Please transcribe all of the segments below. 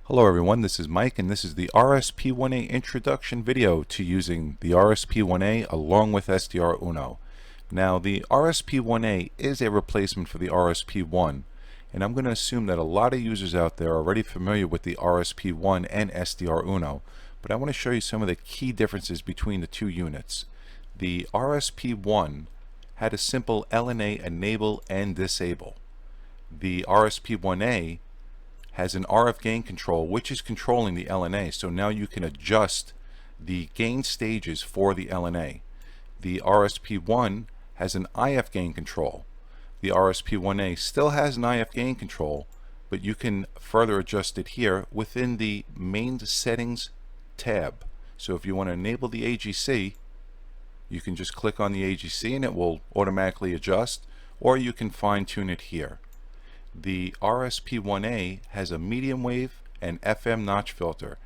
Hello everyone, this is Mike and this is the RSP1A introduction video to using the RSP1A along with SDRuno. Now the RSP1A is a replacement for the RSP1, and I'm going to assume that a lot of users out there are already familiar with the RSP1 and SDRuno, but I want to show you some of the key differences between the two units. The RSP1 had a simple LNA enable and disable. The RSP1A has an RF gain control which is controlling the LNA, so now you can adjust the gain stages for the LNA. The RSP1 has an IF gain control. The RSP1A still has an IF gain control, but you can further adjust it here within the main settings tab. So if you want to enable the AGC, you can just click on the AGC and it will automatically adjust, or you can fine-tune it here. The RSP1A has a medium wave and FM notch filter.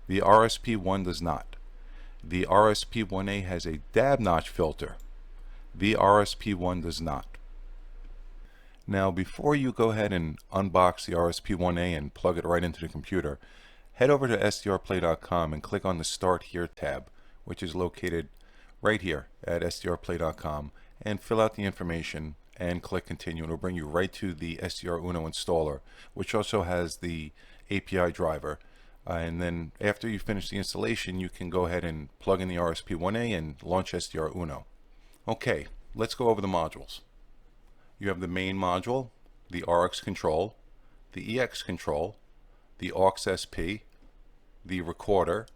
The RSP1 does not. The RSP1A has a DAB notch filter. The RSP1 does not. Now before you go ahead and unbox the RSP1A and plug it right into the computer, head over to SDRplay.com and click on the Start Here tab, which is located right here at SDRplay.com, and fill out the information and click continue, and it'll bring you right to the SDRuno installer, which also has the API driver. And then after you finish the installation, you can go ahead and plug in the RSP1A and launch SDRuno. Okay, let's go over the modules. You have the main module, the RX control, the EX control, the aux SP, the recorder,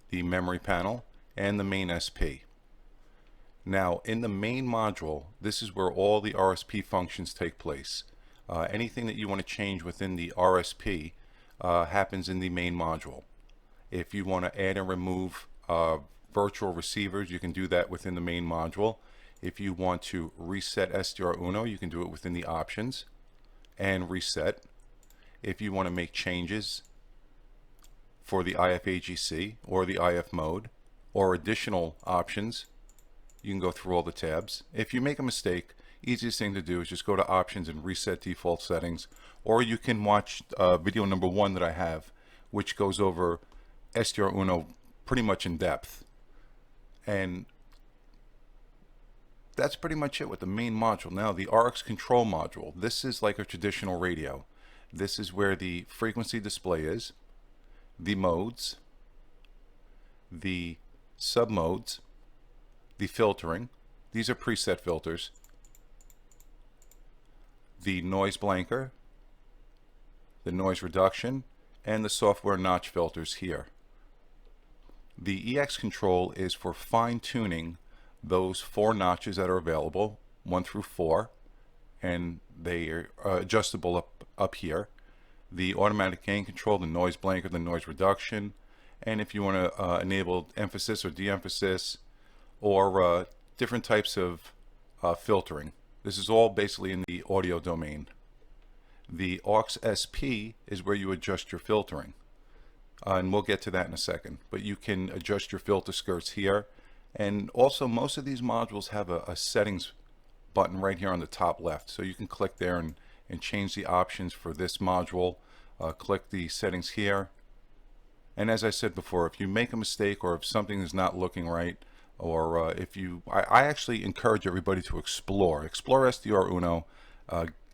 the memory panel, and the main SP. Now in the main module, this is where all the RSP functions take place. Anything that you want to change within the RSP happens in the main module. If you want to add and remove virtual receivers, you can do that within the main module. If you want to reset SDRuno, you can do it within the options and reset. If you want to make changes for the IF AGC or the IF mode or additional options, you can go through all the tabs. If you make a mistake, easiest thing to do is just go to options and reset default settings, or you can watch video number 1 that I have, which goes over SDRuno pretty much in depth. And that's pretty much it with the main module. Now the RX control module, this is like a traditional radio. This is where the frequency display is, the modes, the submodes, the filtering. These are preset filters. The noise blanker, the noise reduction, and the software notch filters here. The EX control is for fine-tuning those 4 notches that are available, 1 through 4, and they are adjustable up here. The automatic gain control, the noise blanker, the noise reduction, and if you want to enable emphasis or de-emphasis, or different types of filtering. This is all basically in the audio domain. The aux SP is where you adjust your filtering, and we'll get to that in a second, but you can adjust your filter skirts here. And also most of these modules have a settings button right here on the top left, so you can click there and change the options for this module. Click the settings here, and as I said before, if you make a mistake or if something is not looking right, or if you, I actually encourage everybody to explore SDRuno,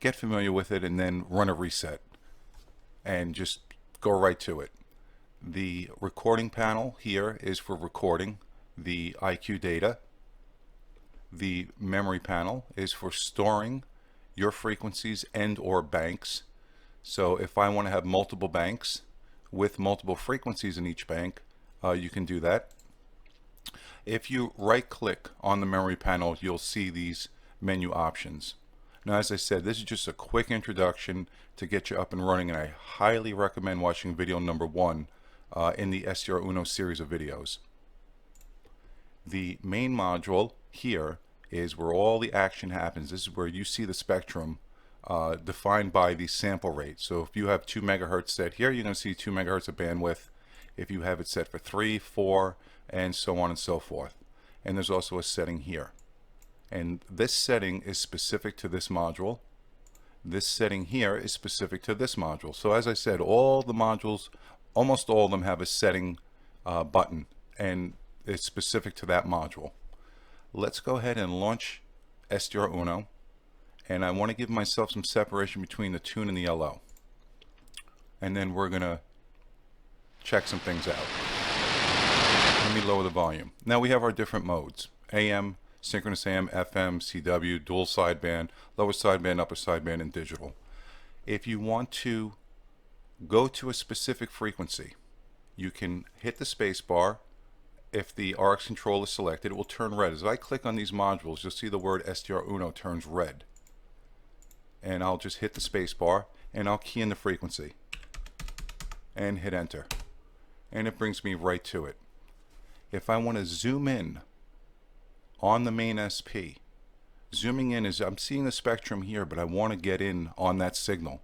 get familiar with it, and then run a reset and just go right to it. The recording panel here is for recording the IQ data. The memory panel is for storing your frequencies and or banks. So if I want to have multiple banks with multiple frequencies in each bank, you can do that. If you right click on the memory panel, you'll see these menu options. Now as I said, this is just a quick introduction to get you up and running, and I highly recommend watching video number 1 in the SDRuno series of videos. The main module here is where all the action happens. This is where you see the spectrum defined by the sample rate. So if you have 2 megahertz set here, you're going to see 2 megahertz of bandwidth. If you have it set for 3, 4, and so on and so forth. And there's also a setting here. And this setting is specific to this module. This setting here is specific to this module. So as I said, all the modules, almost all of them have a setting button, and it's specific to that module. Let's go ahead and launch SDRuno, and I want to give myself some separation between the tune and the LO. And then we're going to check some things out. Let me lower the volume. Now we have our different modes: AM, synchronous AM, FM, CW, dual sideband, lower sideband, upper sideband, and digital. If you want to go to a specific frequency, you can hit the space bar. If the RX control is selected, it will turn red. As I click on these modules, you'll see the word SDRuno turns red. And I'll just hit the space bar and I'll key in the frequency and hit enter. And it brings me right to it. If I want to zoom in on the main SP, zooming in is, I'm seeing the spectrum here, but I want to get in on that signal.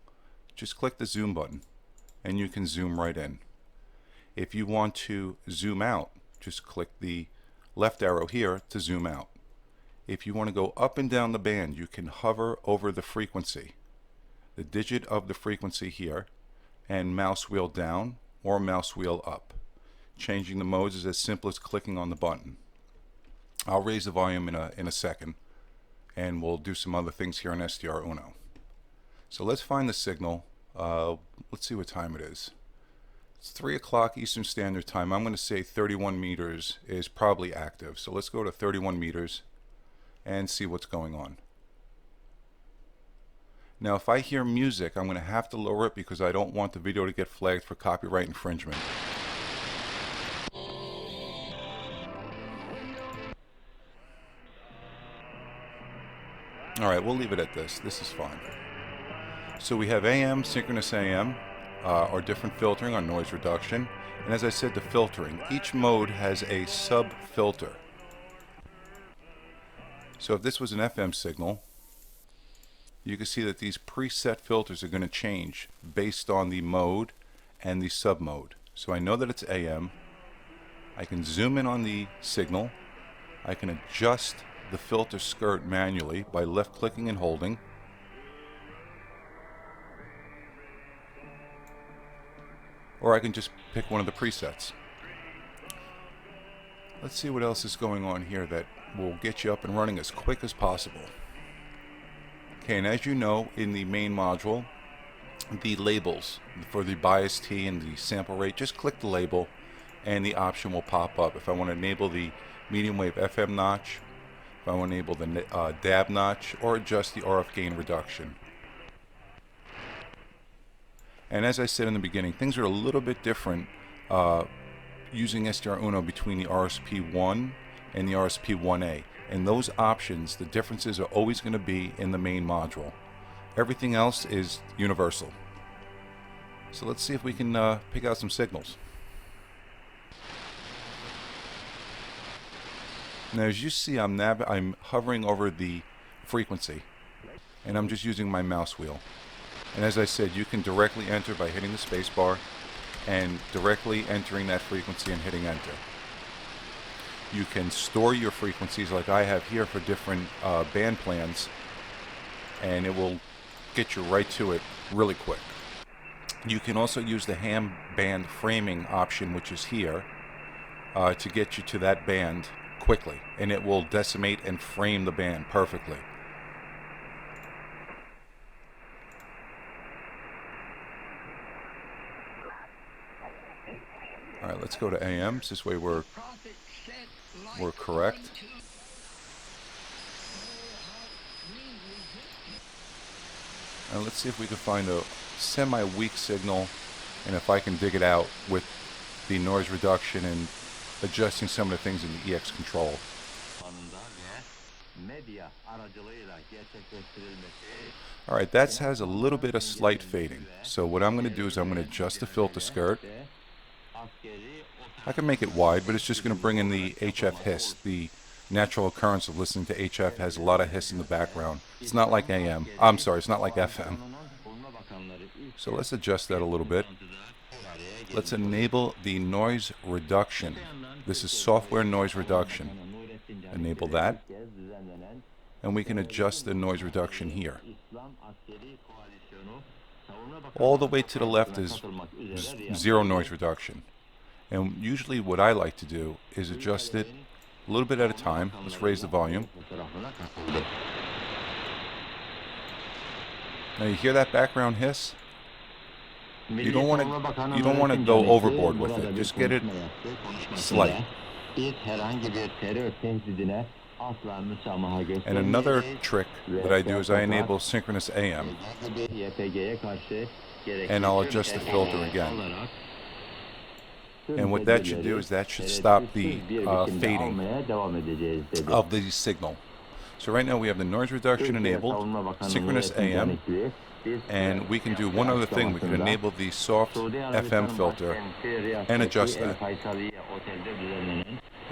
Just click the zoom button and you can zoom right in. If you want to zoom out, just click the left arrow here to zoom out. If you want to go up and down the band, you can hover over the frequency, the digit of the frequency here, and mouse wheel down or mouse wheel up. Changing the modes is as simple as clicking on the button. I'll raise the volume in a second, and we'll do some other things here on SDRuno. So let's find the signal. Let's see what time it is. It's 3 o'clock Eastern Standard Time. I'm going to say 31 meters is probably active. So let's go to 31 meters and see what's going on. Now if I hear music, I'm going to have to lower it because I don't want the video to get flagged for copyright infringement. Alright, we'll leave it at this. This is fine. So we have AM, synchronous AM, our different filtering, our noise reduction, and as I said, the filtering. Each mode has a sub-filter. So if this was an FM signal, you can see that these preset filters are going to change based on the mode and the sub-mode. So I know that it's AM. I can zoom in on the signal. I can adjust the filter skirt manually by left clicking and holding. Or I can just pick one of the presets. Let's see what else is going on here that will get you up and running as quick as possible. Okay, and as you know, in the main module, the labels for the bias T and the sample rate, just click the label and the option will pop up. If I want to enable the medium wave FM notch, if I want to enable the DAB notch, or adjust the RF gain reduction. And as I said in the beginning, things are a little bit different using SDRuno between the RSP1 and the RSP1A. And those options, the differences are always going to be in the main module. Everything else is universal. So let's see if we can pick out some signals. Now as you see, I'm hovering over the frequency and I'm just using my mouse wheel. And as I said, you can directly enter by hitting the space bar and directly entering that frequency and hitting enter. You can store your frequencies like I have here for different band plans, and it will get you right to it really quick. You can also use the ham band framing option, which is here, to get you to that band quickly, and it will decimate and frame the band perfectly. Alright, let's go to AMs. This way we're correct. And let's see if we can find a semi-weak signal, and if I can dig it out with the noise reduction and adjusting some of the things in the EX control. Alright, that has a little bit of slight fading. So what I'm going to do is I'm going to adjust the filter skirt. I can make it wide, but it's just going to bring in the HF hiss. The natural occurrence of listening to HF has a lot of hiss in the background. It's not like AM. I'm sorry, it's not like FM. So let's adjust that a little bit. Let's enable the noise reduction. This is software noise reduction. Enable that. And we can adjust the noise reduction here. All the way to the left is zero noise reduction. And usually what I like to do is adjust it a little bit at a time. Let's raise the volume. Now you hear that background hiss? You don't want to go overboard with it. Just get it slight. And another trick that I do is I enable synchronous AM, and I'll adjust the filter again. And what that should do is that should stop the fading of the signal. So right now we have the noise reduction enabled, synchronous AM, and we can do one other thing. We can enable the soft FM filter and adjust that.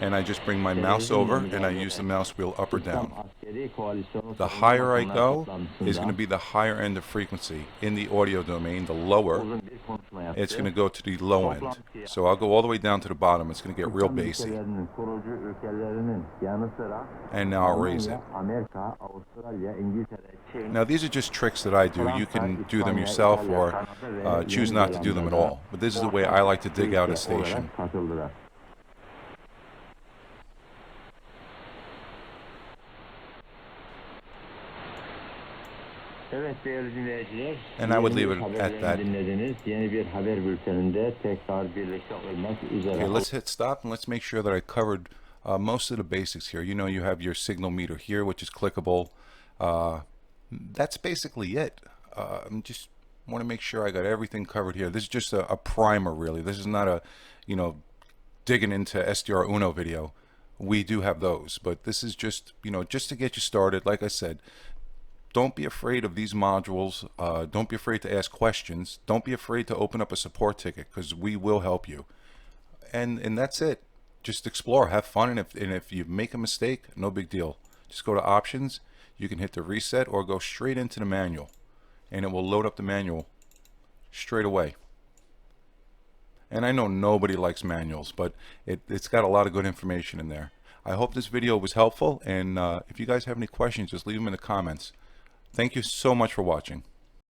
And I just bring my mouse over and I use the mouse wheel up or down. The higher I go is going to be the higher end of frequency. In the audio domain, the lower, it's going to go to the low end. So I'll go all the way down to the bottom. It's going to get real bassy. And now I'll raise it. Now these are just tricks that I do. You can do them yourself or choose not to do them at all. But this is the way I like to dig out a station. And I would leave it at that. Okay, let's hit stop and let's make sure that I covered most of the basics here. You know, you have your signal meter here, which is clickable. That's basically it. Just want to make sure I got everything covered here. This is just a primer, really. This is not a, digging into SDRuno video. We do have those, but this is just, just to get you started. Like I said, don't be afraid of these modules. Don't be afraid to ask questions. Don't be afraid to open up a support ticket, because we will help you. And that's it. Just explore, have fun, and if you make a mistake, no big deal. Just go to options. You can hit the reset or go straight into the manual, and it will load up the manual straight away. And I know nobody likes manuals, but it's got a lot of good information in there. I hope this video was helpful, and if you guys have any questions, just leave them in the comments. Thank you so much for watching.